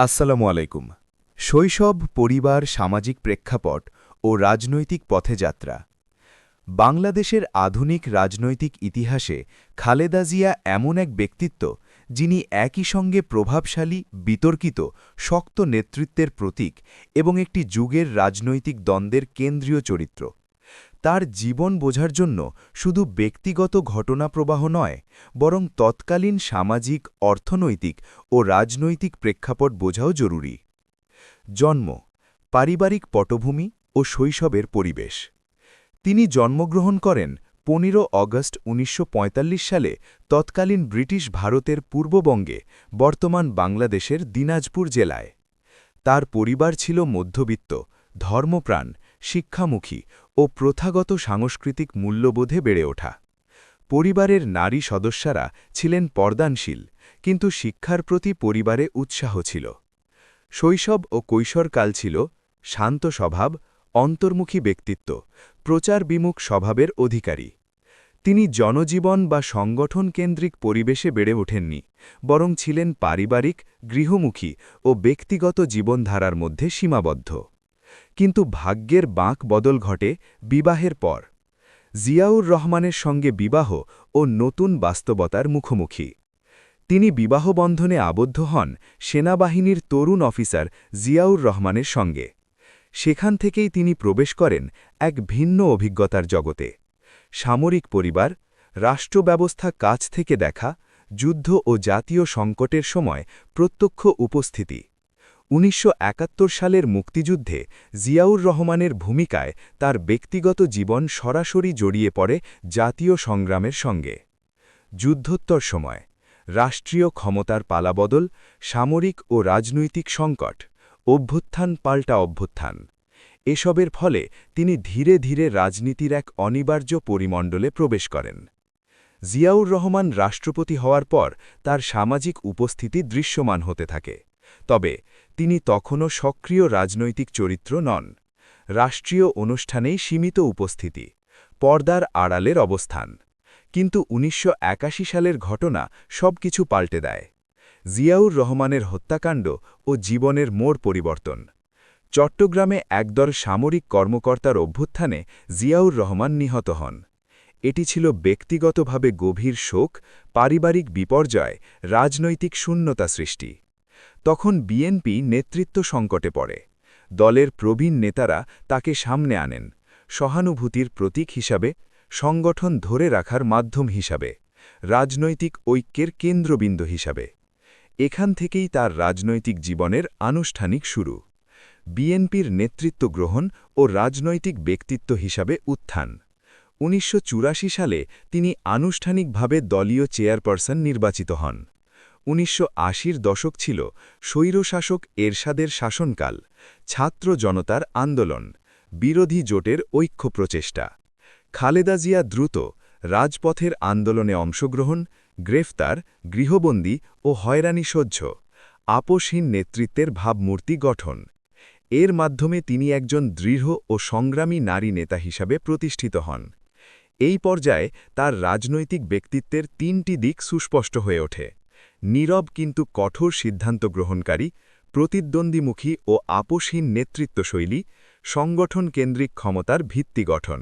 আসসালামু আলাইকুম। শৈশব, পরিবার, সামাজিক প্রেক্ষাপট ও রাজনৈতিক পথেযাত্রা। বাংলাদেশের আধুনিক রাজনৈতিক ইতিহাসে খালেদা জিয়া এমন এক ব্যক্তিত্ব, যিনি একই সঙ্গে প্রভাবশালী, বিতর্কিত, শক্ত নেতৃত্বের প্রতীক এবং একটি যুগের রাজনৈতিক দ্বন্দ্বের কেন্দ্রীয় চরিত্র। তার জীবন বোঝার জন্য শুধু ব্যক্তিগত ঘটনাপ্রবাহ নয়, বরং তৎকালীন সামাজিক, অর্থনৈতিক ও রাজনৈতিক প্রেক্ষাপট বোঝাও জরুরি। জন্ম, পারিবারিক পটভূমি ও শৈশবের পরিবেশ। তিনি জন্মগ্রহণ করেন ১৫ অগস্ট ১৯৪৫ সালে তৎকালীন ব্রিটিশ ভারতের পূর্ববঙ্গে, বর্তমান বাংলাদেশের দিনাজপুর জেলায়। তার পরিবার ছিল মধ্যবিত্ত, ধর্মপ্রাণ, শিক্ষামুখী ও প্রথাগত সাংস্কৃতিক মূল্যবোধে বেড়ে ওঠা। পরিবারের নারী সদস্যরা ছিলেন পর্দানশীল, কিন্তু শিক্ষার প্রতি পরিবারে উৎসাহ ছিল। শৈশব ও কৈশোরকাল ছিল শান্ত স্বভাব, অন্তর্মুখী ব্যক্তিত্ব, প্রচারবিমুখ স্বভাবের অধিকারী। তিনি জনজীবন বা সংগঠন কেন্দ্রিক পরিবেশে বেড়ে ওঠেননি, বরং ছিলেন পারিবারিক, গৃহমুখী ও ব্যক্তিগত জীবনধারার মধ্যে সীমাবদ্ধ। কিন্তু ভাগ্যের বাঁক বদল ঘটে বিবাহের পর। জিয়াউর রহমানের সঙ্গে বিবাহ ও নতুন বাস্তবতার মুখোমুখি। তিনি বিবাহবন্ধনে আবদ্ধ হন সেনাবাহিনীর তরুণ অফিসার জিয়াউর রহমানের সঙ্গে। সেখান থেকেই তিনি প্রবেশ করেন এক ভিন্ন অভিজ্ঞতার জগতে। সামরিক পরিবার, রাষ্ট্রব্যবস্থা কাছ থেকে দেখা, যুদ্ধ ও জাতীয় সংকটের সময় প্রত্যক্ষ উপস্থিতি। ১৯৭১ সালের মুক্তিযুদ্ধে জিয়াউর রহমানের ভূমিকায় তার ব্যক্তিগত জীবন সরাসরি জড়িয়ে পড়ে জাতীয় সংগ্রামের সঙ্গে। যুদ্ধোত্তর সময় রাষ্ট্রীয় ক্ষমতার পালাবদল, সামরিক ও রাজনৈতিক সংকট, অভ্যুত্থান পাল্টা অভ্যুত্থান, এসবের ফলে তিনি ধীরে ধীরে রাজনীতির এক অনিবার্য পরিমণ্ডলে প্রবেশ করেন। জিয়াউর রহমান রাষ্ট্রপতি হওয়ার পর তার সামাজিক উপস্থিতি দৃশ্যমান হতে থাকে। তবে তিনি তখনও সক্রিয় রাজনৈতিক চরিত্র নন। রাষ্ট্রীয় অনুষ্ঠানেই সীমিত উপস্থিতি, পর্দার আড়ালের অবস্থান। কিন্তু ১৯৮১ সালের ঘটনা সবকিছু পাল্টে দেয়। জিয়াউর রহমানের হত্যাকাণ্ড ও জীবনের মোড় পরিবর্তন। চট্টগ্রামে একদল সামরিক কর্মকর্তার অভ্যুত্থানে জিয়াউর রহমান নিহত হন। এটি ছিল ব্যক্তিগতভাবে গভীর শোক, পারিবারিক বিপর্যয়, রাজনৈতিক শূন্যতা সৃষ্টি। তখন বিএনপি নেতৃত্ব সংকটে পড়ে। দলের প্রবীণ নেতারা তাকে সামনে আনেন, সহানুভূতির প্রতীক হিসাবে, সংগঠন ধরে রাখার মাধ্যম হিসাবে, রাজনৈতিক ঐক্যের কেন্দ্রবিন্দু হিসাবে। এখান থেকেই তার রাজনৈতিক জীবনের আনুষ্ঠানিক শুরু। বিএনপির নেতৃত্ব গ্রহণ ও রাজনৈতিক ব্যক্তিত্ব হিসাবে উত্থান। ১৯৮৪ সালে তিনি আনুষ্ঠানিকভাবে দলীয় চেয়ারপারসন নির্বাচিত হন। ১৯৮০-র দশক ছিল স্বৈরশাসক এরশাদের শাসনকাল, ছাত্র জনতার আন্দোলন, বিরোধী জোটের ঐক্য প্রচেষ্টা। খালেদা জিয়া দ্রুত রাজপথের আন্দোলনে অংশগ্রহণ, গ্রেফতার, গৃহবন্দী ও হয়রানি সহ্য, আপোষহীন নেতৃত্বের ভাবমূর্তি গঠন। এর মাধ্যমে তিনি একজন দৃঢ় ও সংগ্রামী নারী নেতা হিসাবে প্রতিষ্ঠিত হন। এই পর্যায়ে তার রাজনৈতিক ব্যক্তিত্বের তিনটি দিক সুস্পষ্ট হয়ে ওঠে: নীরব কিন্তু কঠোর সিদ্ধান্ত গ্রহণকারী, প্রতিদ্বন্দ্বীমুখী ও আপোষহীন নেতৃত্বশৈলী, সংগঠন কেন্দ্রিক ক্ষমতার ভিত্তি গঠন।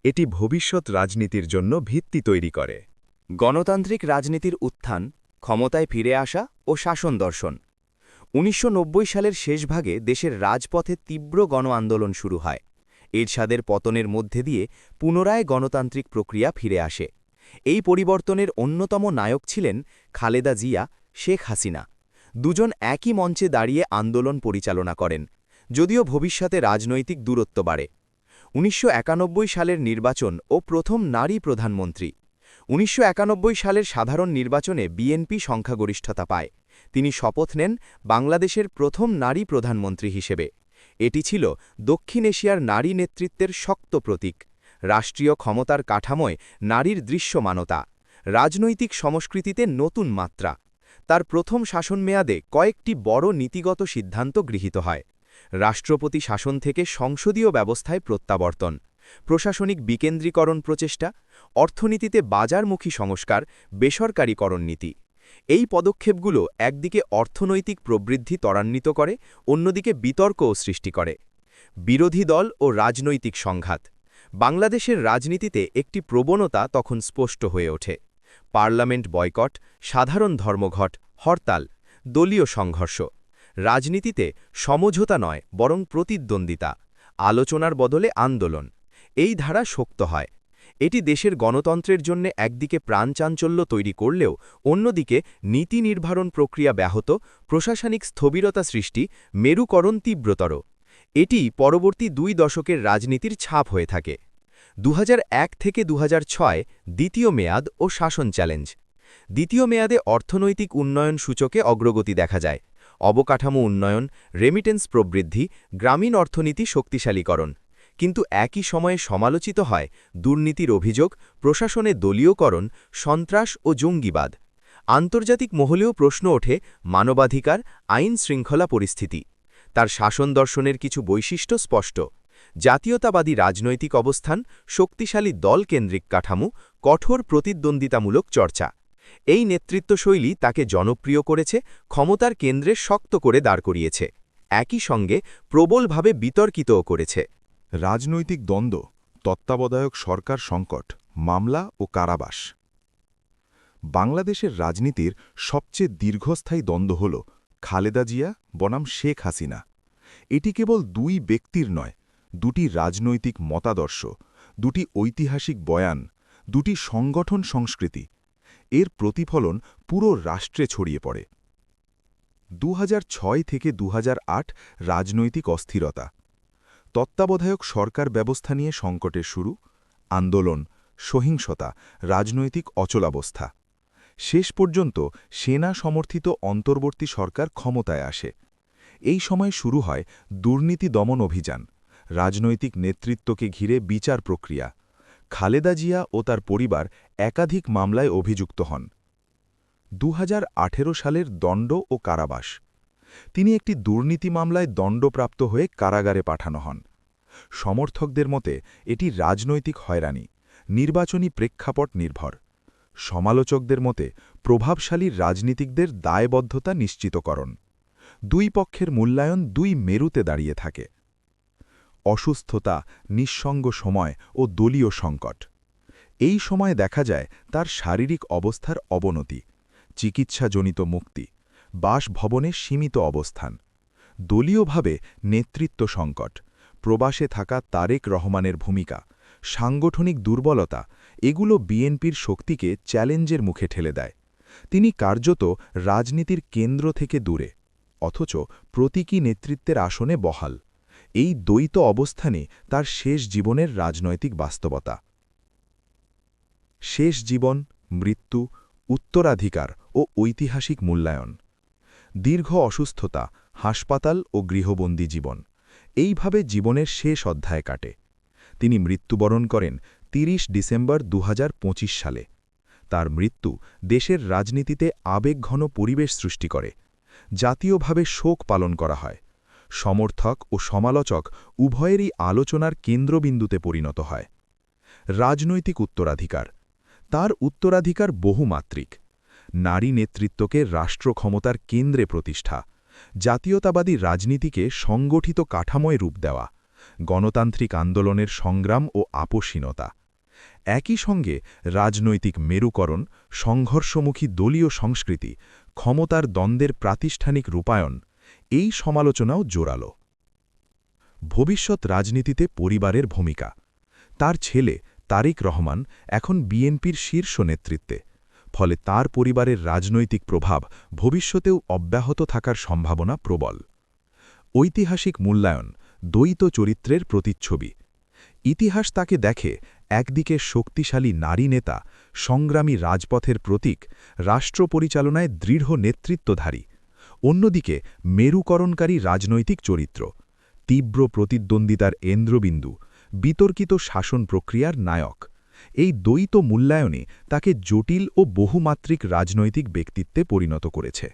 এটি ভবিষ্যৎ রাজনীতির জন্য ভিত্তি তৈরি করে। গণতান্ত্রিক রাজনীতির উত্থান, ক্ষমতায় ফিরে আসা ও শাসন দর্শন। ১৯৯০ সালের শেষভাগে দেশের রাজপথে তীব্র গণ আন্দোলন শুরু হয়। এরশাদের পতনের মধ্যে দিয়ে পুনরায় গণতান্ত্রিক প্রক্রিয়া ফিরে আসে। এই পরিবর্তনের অন্যতম নায়ক ছিলেন খালেদা জিয়া, শেখ হাসিনা। দুজন একই মঞ্চে দাঁড়িয়ে আন্দোলন পরিচালনা করেন, যদিও ভবিষ্যতে রাজনৈতিক দূরত্ব বাড়ে। ১৯৯১ সালের নির্বাচন ও প্রথম নারী প্রধানমন্ত্রী। ১৯৯১ সালের সাধারণ নির্বাচনে বিএনপি সংখ্যাগরিষ্ঠতা পায়। তিনি শপথ নেন বাংলাদেশের প্রথম নারী প্রধানমন্ত্রী হিসেবে। এটি ছিল দক্ষিণ এশিয়ার নারী নেতৃত্বের শক্ত প্রতীক। রাষ্ট্রীয় ক্ষমতার কাঠামোয় নারীর দৃশ্যমানতা, রাজনৈতিক সংস্কৃতিতে নতুন মাত্রা। তার প্রথম শাসন মেয়াদে কয়েকটি বড় নীতিগত সিদ্ধান্ত গৃহীত হয়। রাষ্ট্রপতি শাসন থেকে সংসদীয় ব্যবস্থায় প্রত্যাবর্তন, প্রশাসনিক বিকেন্দ্রীকরণ প্রচেষ্টা, অর্থনীতিতে বাজারমুখী সংস্কার, বেসরকারীকরণ নীতি। এই পদক্ষেপগুলো একদিকে অর্থনৈতিক প্রবৃদ্ধি ত্বরান্বিত করে, অন্যদিকে বিতর্কও সৃষ্টি করে। বিরোধী দল ও রাজনৈতিক সংঘাত। বাংলাদেশের রাজনীতিতে একটি প্রবণতা তখন স্পষ্ট হয়ে ওঠে। পার্লামেন্ট বয়কট, সাধারণ ধর্মঘট, হরতাল, দলীয় সংঘর্ষ। রাজনীতিতে সমঝোতা নয়, বরং প্রতিদ্বন্দ্বিতা, আলোচনার বদলে আন্দোলন। এই ধারা শক্ত হয়। এটি দেশের গণতন্ত্রের জন্য একদিকে প্রাণচাঞ্চল্য তৈরি করলেও অন্যদিকে নীতি নির্ধারণ প্রক্রিয়া ব্যাহত, প্রশাসনিক স্থবিরতা সৃষ্টি, মেরুকরণ তীব্রতর। এটি পরবর্তী 2 দশকের রাজনীতির ছাপ হয়ে থাকে। 2001 থেকে 2006 দ্বিতীয় মেয়াদ ও শাসন চ্যালেঞ্জ। দ্বিতীয় মেয়াদে অর্থনৈতিক উন্নয়ন সূচকে অগ্রগতি দেখা যায়। অবকাঠামো উন্নয়ন, রেমিটেন্স প্রবৃদ্ধি, গ্রামীণ অর্থনীতি শক্তিশালীকরণ। কিন্তু একই সময়ে সমালোচিত হয় দুর্নীতির অভিযোগ, প্রশাসনে দলীয়করণ, সন্ত্রাস ও জঙ্গিবাদ। আন্তর্জাতিক মহলেও প্রশ্ন ওঠে মানবাধিকার, আইন শৃঙ্খলা পরিস্থিতি। তার শাসন দর্শনের কিছু বৈশিষ্ট্য স্পষ্ট: জাতীয়তাবাদী রাজনৈতিক অবস্থান, শক্তিশালী দলকেন্দ্রিক কাঠামো, কঠোর প্রতিদ্বন্দ্বিতামূলক চর্চা। এই নেতৃত্বশৈলী তাকে জনপ্রিয় করেছে, ক্ষমতার কেন্দ্রে শক্ত করে দাঁড় করিয়েছে, একই সঙ্গে প্রবলভাবে বিতর্কিতও করেছে। রাজনৈতিক দ্বন্দ্ব, তত্ত্বাবধায়ক সরকার সংকট, মামলা ও কারাবাস। বাংলাদেশের রাজনীতির সবচেয়ে দীর্ঘস্থায়ী দ্বন্দ্ব হল খালেদা জিয়া বনাম শেখ হাসিনা। এটি কেবল 2 ব্যক্তির নয়, 2টি রাজনৈতিক মতাদর্শ, 2টি ঐতিহাসিক বয়ান, 2টি সংগঠন সংস্কৃতি। এর প্রতিফলন পুরো রাষ্ট্রে ছড়িয়ে পড়ে। 2006 থেকে 2008 রাজনৈতিক অস্থিরতা। তত্ত্বাবধায়ক সরকার ব্যবস্থা নিয়ে সংকটের শুরু, আন্দোলন, সহিংসতা, রাজনৈতিক অচলাবস্থা। শেষ পর্যন্ত সেনা সমর্থিত অন্তর্বর্তী সরকার ক্ষমতায় আসে। এই সময় শুরু হয় দুর্নীতি দমন অভিযান, রাজনৈতিক নেতৃত্বকে ঘিরে বিচার প্রক্রিয়া। খালেদা জিয়া ও তার পরিবার একাধিক মামলায় অভিযুক্ত হন। 2018 সালের দণ্ড ও কারাবাস। তিনি একটি দুর্নীতি মামলায় দণ্ডপ্রাপ্ত হয়ে কারাগারে পাঠানো হন। সমর্থকদের মতে এটি রাজনৈতিক হয়রানি, নির্বাচনী প্রেক্ষাপট নির্ভর। সমালোচকদের মতে প্রভাবশালী রাজনীতিকদের দায়বদ্ধতা নিশ্চিতকরণ। 2 পক্ষের মূল্যায়ন 2 মেরুতে দাঁড়িয়ে থাকে। অসুস্থতা, নিঃসঙ্গ সময় ও দলীয় সংকট। এই সময় দেখা যায় তার শারীরিক অবস্থার অবনতি, চিকিৎসাজনিত মুক্তি, বাসভবনে সীমিত অবস্থান। দলীয়ভাবে নেতৃত্ব সংকট, প্রবাসে থাকা তারেক রহমানের ভূমিকা, সাংগঠনিক দুর্বলতা, এগুলো বিএনপির শক্তিকে চ্যালেঞ্জের মুখে ঠেলে দেয়। তিনি কার্যত রাজনীতির কেন্দ্র থেকে দূরে, অথচ প্রতীকী নেতৃত্বের আসনে বহাল। এই দ্বৈত অবস্থানে তার শেষ জীবনের রাজনৈতিক বাস্তবতা। শেষ জীবন, মৃত্যু, উত্তরাধিকার ও ঐতিহাসিক মূল্যায়ন। দীর্ঘ অসুস্থতা, হাসপাতাল ও গৃহবন্দী জীবন, এইভাবে জীবনের শেষ অধ্যায় কাটে। তিনি মৃত্যুবরণ করেন 30 ডিসেম্বর 2025 সালে। তার মৃত্যু দেশের রাজনীতিতে আবেগঘন পরিবেশ সৃষ্টি করে। জাতীয়ভাবে শোক পালন করা হয়। সমর্থক ও সমালোচক উভয়েরই আলোচনার কেন্দ্রবিন্দুতে পরিণত হয়। রাজনৈতিক উত্তরাধিকার। তার উত্তরাধিকার বহুমাত্রিক। নারী নেতৃত্বকে রাষ্ট্র ক্ষমতার কেন্দ্রে প্রতিষ্ঠা, জাতীয়তাবাদী রাজনীতিকে সংগঠিত কাঠামোয় রূপ দেওয়া, গণতান্ত্রিক আন্দোলনের সংগ্রাম ও আপোষহীনতা। একই সঙ্গে রাজনৈতিক মেরুকরণ, সংঘর্ষমুখী দলীয় সংস্কৃতি, ক্ষমতার দ্বন্দ্বের প্রাতিষ্ঠানিক রূপায়ণ, এই সমালোচনাও জোরালো। ভবিষ্যৎ রাজনীতিতে পরিবারের ভূমিকা। তার ছেলে তারেক রহমান এখন বিএনপির শীর্ষ নেতৃত্বে, ফলে তার পরিবারের রাজনৈতিক প্রভাব ভবিষ্যতেও অব্যাহত থাকার সম্ভাবনা প্রবল। ঐতিহাসিক মূল্যায়ন, দ্বৈত চরিত্রের প্রতিচ্ছবি। ইতিহাস তাকে দেখে একদিকে শক্তিশালী নারী নেতা, সংগ্রামী রাজপথের প্রতীক, রাষ্ট্র পরিচালনায় দৃঢ় নেতৃত্বধারী, অন্যদিকে মেরুকরণকারী রাজনৈতিক চরিত্র, তীব্র প্রতিদ্বন্দ্বিতার কেন্দ্রবিন্দু, বিতর্কিত শাসন প্রক্রিয়ার নায়ক। এই দ্বৈত মূল্যায়নে তাকে জটিল ও বহুমাত্রিক রাজনৈতিক ব্যক্তিত্বে পরিণত করেছে।